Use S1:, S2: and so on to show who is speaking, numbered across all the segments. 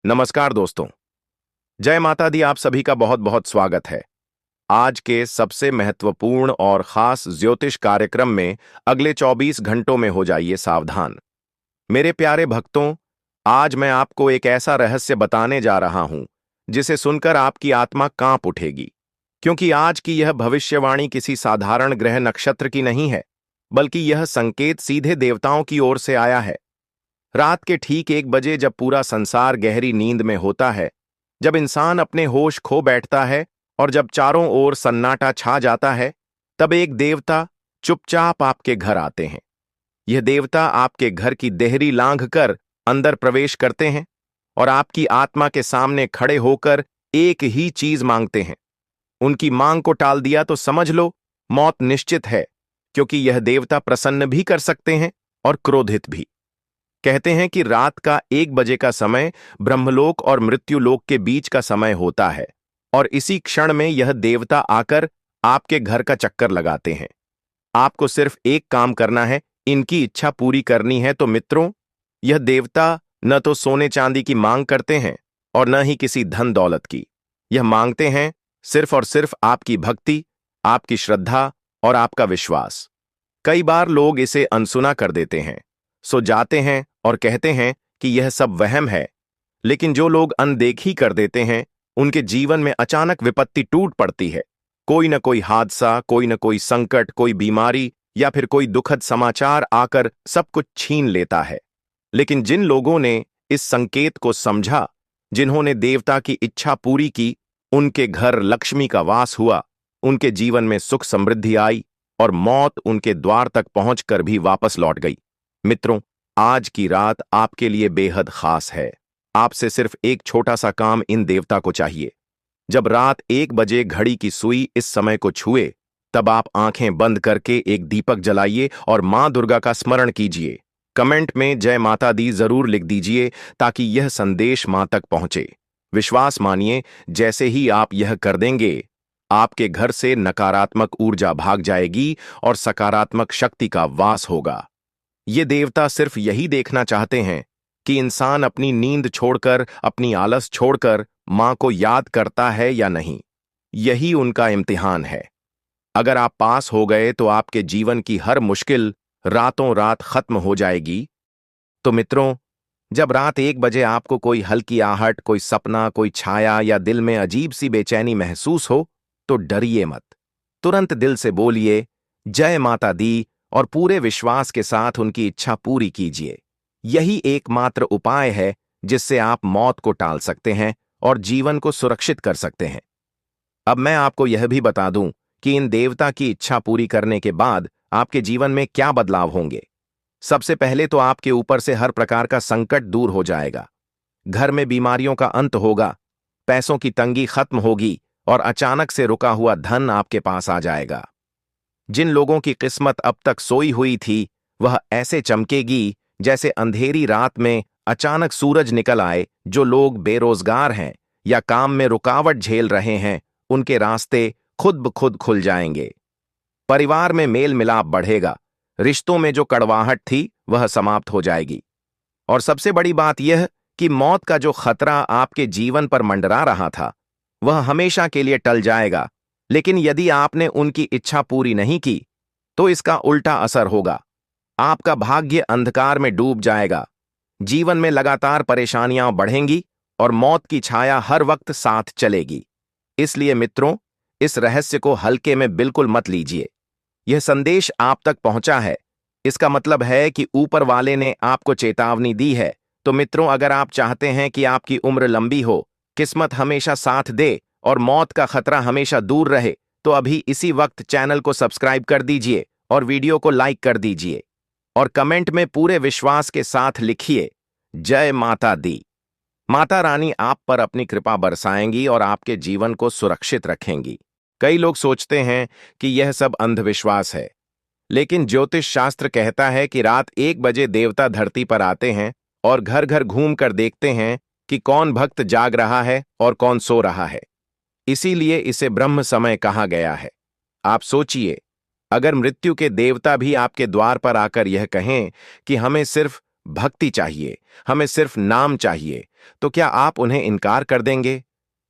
S1: नमस्कार दोस्तों। जय माता दी। आप सभी का बहुत बहुत स्वागत है। आज के सबसे महत्वपूर्ण और खास ज्योतिष कार्यक्रम में अगले 24 घंटों में हो जाइए सावधान। मेरे प्यारे भक्तों, आज मैं आपको एक ऐसा रहस्य बताने जा रहा हूं जिसे सुनकर आपकी आत्मा कांप उठेगी। क्योंकि आज की यह भविष्यवाणी किसी साधारण ग्रह नक्षत्र की नहीं है, बल्कि यह संकेत सीधे देवताओं की ओर से आया है। रात के ठीक 1 बजे जब पूरा संसार गहरी नींद में होता है, जब इंसान अपने होश खो बैठता है और जब चारों ओर सन्नाटा छा जाता है, तब एक देवता चुपचाप आपके घर आते हैं। यह देवता आपके घर की देहरी लांघ कर अंदर प्रवेश करते हैं और आपकी आत्मा के सामने खड़े होकर एक ही चीज मांगते हैं। उनकी मांग को टाल दिया तो समझ लो मौत निश्चित है, क्योंकि यह देवता प्रसन्न भी कर सकते हैं और क्रोधित भी। कहते हैं कि रात का 1 बजे का समय ब्रह्मलोक और मृत्युलोक के बीच का समय होता है, और इसी क्षण में यह देवता आकर आपके घर का चक्कर लगाते हैं। आपको सिर्फ एक काम करना है, इनकी इच्छा पूरी करनी है। तो मित्रों, यह देवता न तो सोने चांदी की मांग करते हैं और न ही किसी धन दौलत की। यह मांगते हैं सिर्फ और सिर्फ आपकी भक्ति, आपकी श्रद्धा और आपका विश्वास। कई बार लोग इसे अनसुना कर देते हैं, सो जाते हैं और कहते हैं कि यह सब वहम है। लेकिन जो लोग अनदेखी कर देते हैं, उनके जीवन में अचानक विपत्ति टूट पड़ती है। कोई न कोई हादसा, कोई न कोई संकट, कोई बीमारी या फिर कोई दुखद समाचार आकर सब कुछ छीन लेता है। लेकिन जिन लोगों ने इस संकेत को समझा, जिन्होंने देवता की इच्छा पूरी की, उनके घर लक्ष्मी का वास हुआ, उनके जीवन में सुख समृद्धि आई और मौत उनके द्वार तक पहुंचकर भी वापस लौट गई। मित्रों, आज की रात आपके लिए बेहद खास है। आपसे सिर्फ एक छोटा सा काम इन देवता को चाहिए। जब रात 1 बजे घड़ी की सुई इस समय को छुए, तब आप आंखें बंद करके एक दीपक जलाइए और मां दुर्गा का स्मरण कीजिए। कमेंट में जय माता दी जरूर लिख दीजिए, ताकि यह संदेश मां तक पहुंचे। विश्वास मानिए, जैसे ही आप यह कर देंगे, आपके घर से नकारात्मक ऊर्जा भाग जाएगी और सकारात्मक शक्ति का वास होगा। ये देवता सिर्फ यही देखना चाहते हैं कि इंसान अपनी नींद छोड़कर, अपनी आलस छोड़कर मां को याद करता है या नहीं। यही उनका इम्तिहान है। अगर आप पास हो गए तो आपके जीवन की हर मुश्किल रातों रात खत्म हो जाएगी। तो मित्रों, जब रात 1 बजे आपको कोई हल्की आहट, कोई सपना, कोई छाया या दिल में अजीब सी बेचैनी महसूस हो, तो डरिए मत। तुरंत दिल से बोलिए जय माता दी और पूरे विश्वास के साथ उनकी इच्छा पूरी कीजिए। यही एकमात्र उपाय है जिससे आप मौत को टाल सकते हैं और जीवन को सुरक्षित कर सकते हैं। अब मैं आपको यह भी बता दूं कि इन देवता की इच्छा पूरी करने के बाद आपके जीवन में क्या बदलाव होंगे। सबसे पहले तो आपके ऊपर से हर प्रकार का संकट दूर हो जाएगा। घर में बीमारियों का अंत होगा, पैसों की तंगी खत्म होगी और अचानक से रुका हुआ धन आपके पास आ जाएगा। जिन लोगों की किस्मत अब तक सोई हुई थी, वह ऐसे चमकेगी जैसे अंधेरी रात में अचानक सूरज निकल आए। जो लोग बेरोजगार हैं या काम में रुकावट झेल रहे हैं, उनके रास्ते खुद ब खुद खुल जाएंगे। परिवार में मेल मिलाप बढ़ेगा। रिश्तों में जो कड़वाहट थी, वह समाप्त हो जाएगी। और सबसे बड़ी बात यह कि मौत का जो खतरा आपके जीवन पर मंडरा रहा था, वह हमेशा के लिए टल जाएगा। लेकिन यदि आपने उनकी इच्छा पूरी नहीं की, तो इसका उल्टा असर होगा। आपका भाग्य अंधकार में डूब जाएगा। जीवन में लगातार परेशानियां बढ़ेंगी और मौत की छाया हर वक्त साथ चलेगी। इसलिए मित्रों, इस रहस्य को हल्के में बिल्कुल मत लीजिए। यह संदेश आप तक पहुंचा है, इसका मतलब है कि ऊपर वाले ने आपको चेतावनी दी है। तो मित्रों, अगर आप चाहते हैं कि आपकी उम्र लंबी हो, किस्मत हमेशा साथ दे और मौत का खतरा हमेशा दूर रहे, तो अभी इसी वक्त चैनल को सब्सक्राइब कर दीजिए और वीडियो को लाइक कर दीजिए। और कमेंट में पूरे विश्वास के साथ लिखिए जय माता दी। माता रानी आप पर अपनी कृपा बरसाएंगी और आपके जीवन को सुरक्षित रखेंगी। कई लोग सोचते हैं कि यह सब अंधविश्वास है, लेकिन ज्योतिष शास्त्र कहता है कि रात 1 बजे देवता धरती पर आते हैं और घर घर घूम कर देखते हैं कि कौन भक्त जाग रहा है और कौन सो रहा है। इसीलिए इसे ब्रह्म समय कहा गया है। आप सोचिए, अगर मृत्यु के देवता भी आपके द्वार पर आकर यह कहें कि हमें सिर्फ भक्ति चाहिए, हमें सिर्फ नाम चाहिए, तो क्या आप उन्हें इनकार कर देंगे?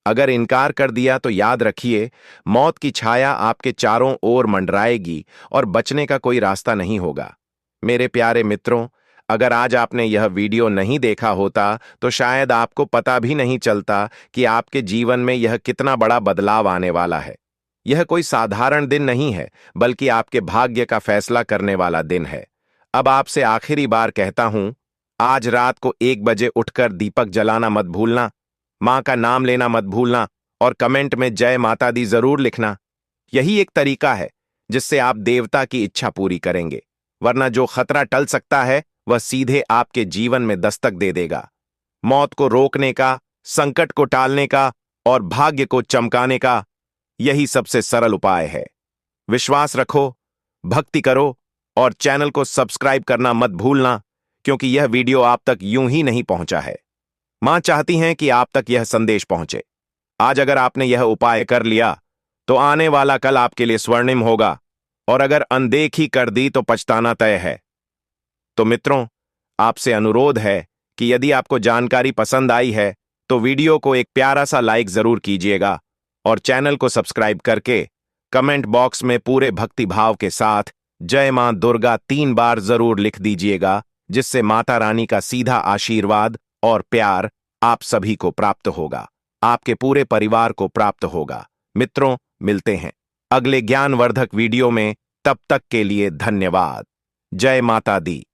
S1: अगर इनकार कर दिया तो याद रखिए, मौत की छाया आपके चारों ओर मंडराएगी और बचने का कोई रास्ता नहीं होगा। मेरे प्यारे मित्रों, अगर आज आपने यह वीडियो नहीं देखा होता तो शायद आपको पता भी नहीं चलता कि आपके जीवन में यह कितना बड़ा बदलाव आने वाला है। यह कोई साधारण दिन नहीं है, बल्कि आपके भाग्य का फैसला करने वाला दिन है। अब आपसे आखिरी बार कहता हूं, आज रात को 1 बजे उठकर दीपक जलाना मत भूलना, मां का नाम लेना मत भूलना और कमेंट में जय माता दी जरूर लिखना। यही एक तरीका है जिससे आप देवता की इच्छा पूरी करेंगे, वरना जो खतरा टल सकता है वह सीधे आपके जीवन में दस्तक दे देगा। मौत को रोकने का, संकट को टालने का और भाग्य को चमकाने का यही सबसे सरल उपाय है। विश्वास रखो, भक्ति करो और चैनल को सब्सक्राइब करना मत भूलना, क्योंकि यह वीडियो आप तक यूं ही नहीं पहुंचा है। मां चाहती हैं कि आप तक यह संदेश पहुंचे। आज अगर आपने यह उपाय कर लिया तो आने वाला कल आपके लिए स्वर्णिम होगा, और अगर अनदेखी कर दी तो पछताना तय है। तो मित्रों, आपसे अनुरोध है कि यदि आपको जानकारी पसंद आई है तो वीडियो को एक प्यारा सा लाइक जरूर कीजिएगा और चैनल को सब्सक्राइब करके कमेंट बॉक्स में पूरे भक्ति भाव के साथ जय मां दुर्गा 3 बार जरूर लिख दीजिएगा, जिससे माता रानी का सीधा आशीर्वाद और प्यार आप सभी को प्राप्त होगा, आपके पूरे परिवार को प्राप्त होगा। मित्रों, मिलते हैं अगले ज्ञानवर्धक वीडियो में। तब तक के लिए धन्यवाद। जय माता दी।